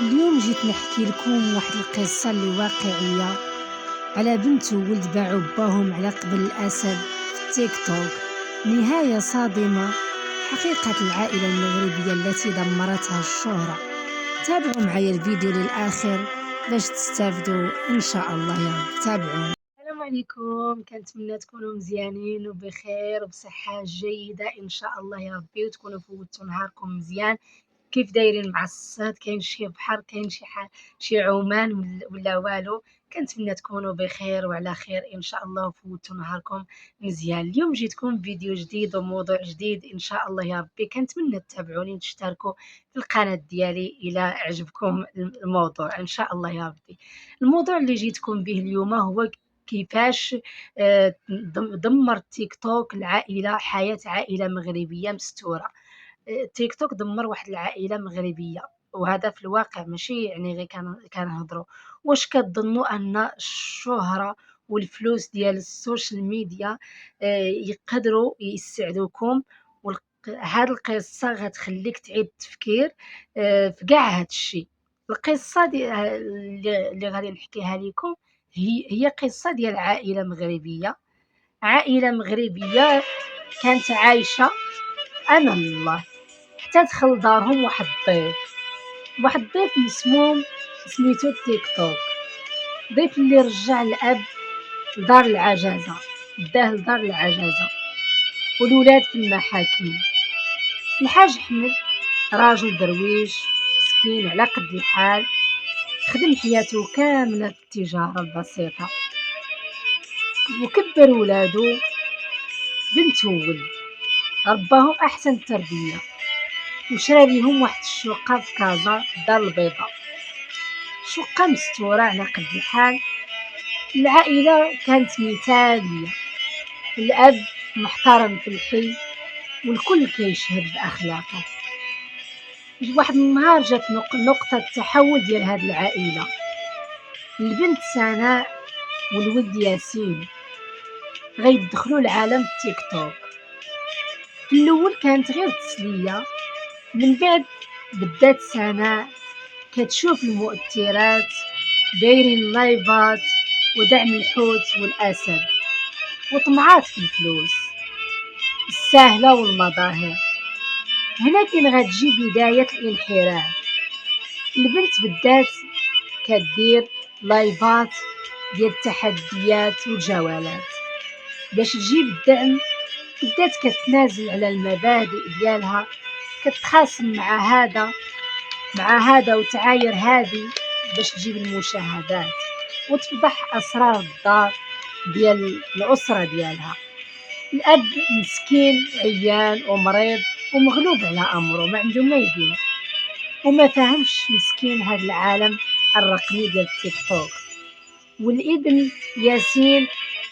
اليوم جيت نحكي لكم واحد القصة اللي واقعية على بنت وولد باعوا باهم على قبل الأسد في التيك توك. نهاية صادمة، حقيقة العائلة المغربية التي دمرتها الشهرة. تابعوا معي الفيديو للآخر باش تستافدوا إن شاء الله. يا رب تابعونا. السلام عليكم، كنتمنى تكونوا مزيانين وبخير وبصحة جيدة إن شاء الله يا ربي، وتكونوا فوتوا نهاركم مزيان. كيف دايرين مع الصهد؟ كاين شي بحر، كاين شي عمان ولا والو؟ كنتمنى تكونوا بخير وعلى خير ان شاء الله وفوتوا نهاركم مزيان. اليوم جيتكم فيديو جديد وموضوع جديد ان شاء الله يا ربي. كنتمنى تتابعوني وتشتركوا في القناه ديالي الى عجبكم الموضوع ان شاء الله يا ربي. الموضوع اللي جيتكم به اليوم هو كيفاش دمر تيك توك العائله، حياه عائله مغربيه مستوره. تيك توك دمر واحد العائله مغربيه، وهذا في الواقع ماشي يعني غير كنهضروا. واش كتظنوا ان الشهره والفلوس ديال السوشيال ميديا يقدروا يسعدوكم؟ هاد القصه غتخليك تعيد التفكير في كاع هاد الشيء. القصه اللي غادي نحكيها لكم هي قصه ديال عائله مغربيه. عائله مغربيه كانت عايشه امان الله، حتى دخل دارهم واحد الضيف مسموم سميتو التيك توك. ضيف اللي رجع الاب لدار العجزه، داه لدار العجزه والولاد في المحاكم. الحاج احمد راجل درويش مسكين على قد الحال، خدم حياته كامله في التجاره البسيطه، وكبر ولادو بنت وولد، رباهم احسن تربيه، وشرى ليهم واحد الشقه في كازا الدار البيضاء. شقة مستورة على قد الحال. العائلة كانت مثالية، الأب محترم في الحي والكل كيشهد بأخلاقه. واحد النهار جات نقطة تحول ديال هاد العائلة. البنت سناء والولد ياسين غيدخلوا لعالم التيك توك. في الأول كانت غير تسلية، من بعد بدات سناء كتشوف المؤثرات دايرين لايفات ودعم الحوت والأسد، وطمعات في الفلوس السهلة والمظاهر. هنا فين غتجي بداية الانحراف. البنت بدات كدير لايفات ديال التحديات والجولات باش تجيب الدعم. بدات كتنازل على المبادئ ديالها، كتخاصم مع هذا وتعاير هذه باش تجيب المشاهدات وتفضح اسرار الدار ديال الاسره ديالها. الاب مسكين عيان ومريض ومغلوب على امره، ما عنده ما يدير وما فهمش مسكين هذا العالم الرقمي ديال التيك توك. والابن ياسين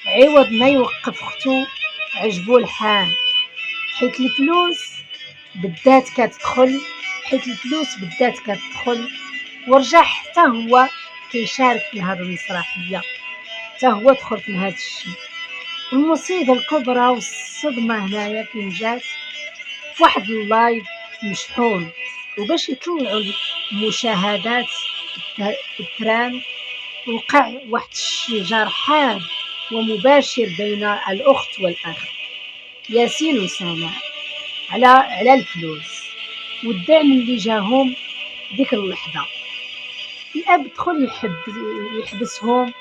عوض ما يوقف اختو عجبو الحال، حيت الفلوس بدات كتدخل ورجع حتى هو كيشارك في هذه المسرحيه، حتى هو دخل في هذا الشيء. المصيبه الكبرى والصدمه هنايا فين جات، واحد اللايف مشحون وباش يطلعوا المشاهدات التران، وقع واحد الشجار حاد ومباشر بين الاخت والاخ ياسين وسناء على الفلوس والدعم اللي جاهم ديك اللحظه. الاب دخل يحبسهم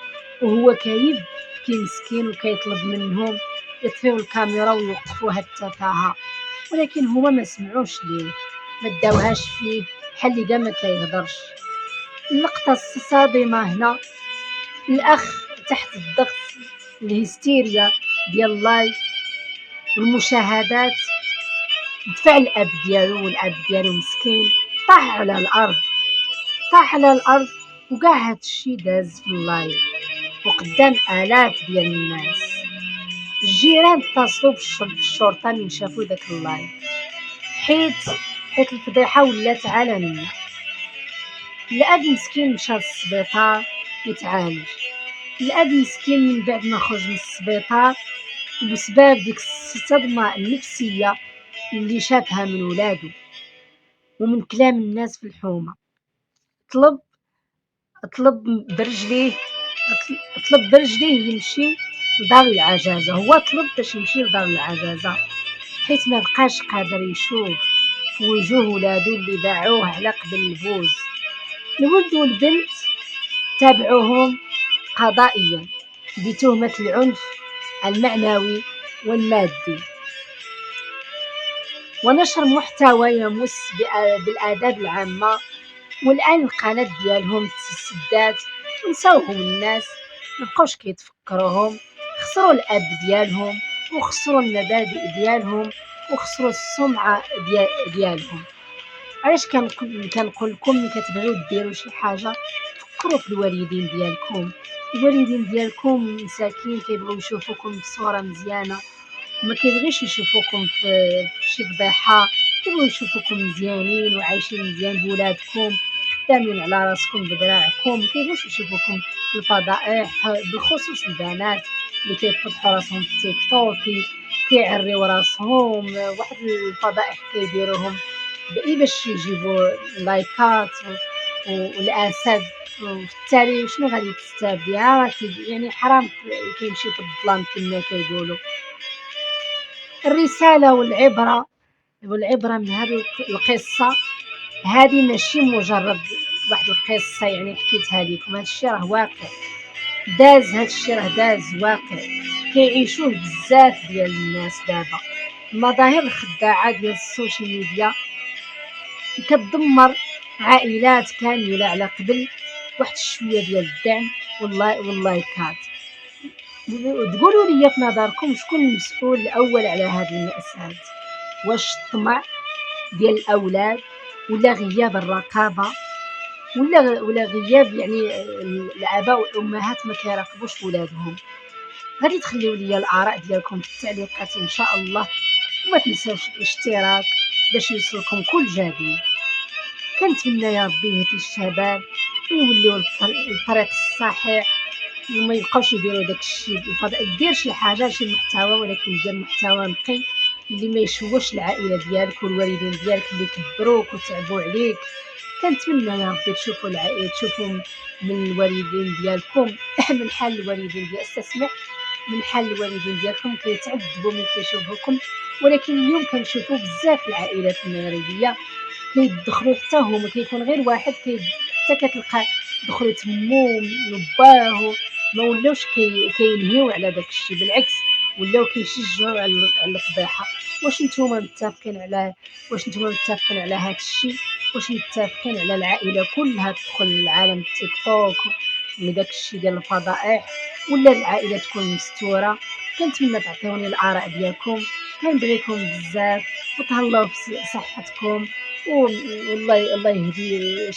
وهو كيبكي مسكين وكيطلب منهم يطفيو الكاميرا ويوقفوا هاد التفاهه، ولكن هما ما سمعوش ليه، ما داوهاش فيه، بحال اللي ما كيهضرش. اللقطه الصادمه هنا، الاخ تحت الضغط الهستيريا ديال اللايف والمشاهدات دفع الاب ديالو، والاب ديالو مسكين طاح على الارض. وكاع هادشي داز في اللايف وقدام الاف ديال الناس. الجيران اتصلوا بالشرطه من شافوا داك اللايف، حيت الفضيحه ولات علنيه. الاب مسكين مشى للسبيطار يتعالج. الاب مسكين من بعد ما خرج من السبيطار وبسبب ديك الصدمه النفسيه اللي شافها من ولادو ومن كلام الناس في الحومه، طلب طلب برجليه طلب برجليه يمشي لدار العجازة، هو طلب باش يمشي لدار العجازة حيت مبقاش قادر يشوف في وجوه ولادو اللي باعوه على قبل البوز. الولد والبنت تابعوهم قضائيا بتهمة العنف المعنوي والمادي ونشر محتوى يمس بالآداب العامة. والآن القناة ديالهم تسدات ونساوهم الناس، مبقاوش كيتفكروهم، خسروا الأب ديالهم وخسروا المبادئ ديالهم وخسروا السمعة ديالهم. علاش كنقول لكم ملي كتبغيو ديروا شي حاجة فكروا في الوالدين ديالكم. الوالدين ديالكم مساكين كيبغيو يشوفوكم بصورة مزيانة، ما كيبغيش يشوفوكم في شي فضيحة، كيبغيو يشوفوكم مزيانين وعايشين مزيان بولادكم، خدامين على راسكم بدراعكم، مكيبغيوش يشوفوكم في الفضائح، بالخصوص البنات اللي كيفضحوا راسهم في تيك توك كيعريو راسهم واحد الفضائح كيديروهم باش يجيبوا لايكات والاسد، وبالتالي شنو غادي تستافدي؟ يعني حرام كيمشي في الظلام كما كيقولوا. الرسالة والعبرة من هذه القصة هذه ماشي مجرد واحد القصة يعني حكيتها لكم، هذا الشيء راه واقع داز، هذا الشيء راه داز واقع كيعيشوه بزاف ديال الناس دابا. المظاهر الخداعة ديال السوشيال ميديا كتدمر عائلات كاملة على قبل واحد شوية ديال الدعم واللايكات. تقولوا لي في نظركم شكون المسؤول الأول على هذه المأساة؟ واش الطمع ديال الأولاد ولا غياب الرقابة ولا غياب يعني الآباء والأمهات ما كيراقبوش ولادهم؟ غادي تخليو لي الآراء ديالكم في التعليقات إن شاء الله، وما تنساوش الاشتراك باش يوصلكم كل جديد. كنتمنى يا ربي يهدي الشباب ويوليو الطريق الصحيح وما يبقاوش يديروا داكشي بالفضاء. دير شي حاجه شي محتوى، ولكن دير محتوى نقي اللي ما يشوهش العائله ديالك والوالدين ديالك اللي كبروك وتعبوا عليك. كنتمنى يا ربي تشوفوا العائله، تشوفوا من الوالدين ديالكم من حال الوالدين ديال استسمح من حال الوالدين ديالكم كيتعذبوا ملي كيشوفوكم. ولكن اليوم كنشوفوا بزاف العائلات المغربيه كيدخلوا حتى هما، كيكون غير واحد حتى كتلقى دخلت مو وباه ما ولاوش كينهيو على داك الشيء، بالعكس ولاو كيشجعوا على الفضيحه. واش نتوما متفقين على هذا الشيء؟ واش متفقين على العائله كلها تدخل لعالم التيك توك وداك الشيء ديال الفضائح، ولا العائله تكون مستوره؟ كنتمنى تعطيوني الاراء ديالكم، كنبغيكم بزاف وتهلاو في صحتكم. والله يهدي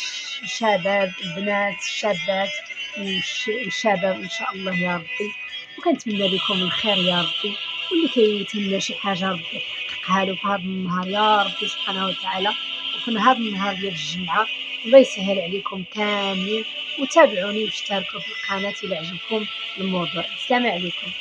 الشباب البنات الشابات والشباب ان شاء الله يا ربي. وكنتمنى لكم الخير يا ربي، واللي كيتمنى شي حاجه ربي يحققها له في هذا النهار يا ربي سبحانه وتعالى، وفي هذا النهار ديال الجمعه الله يسهل عليكم كاملين. وتابعوني واشتركوا في القناه الى عجبكم الموضوع. السلام عليكم.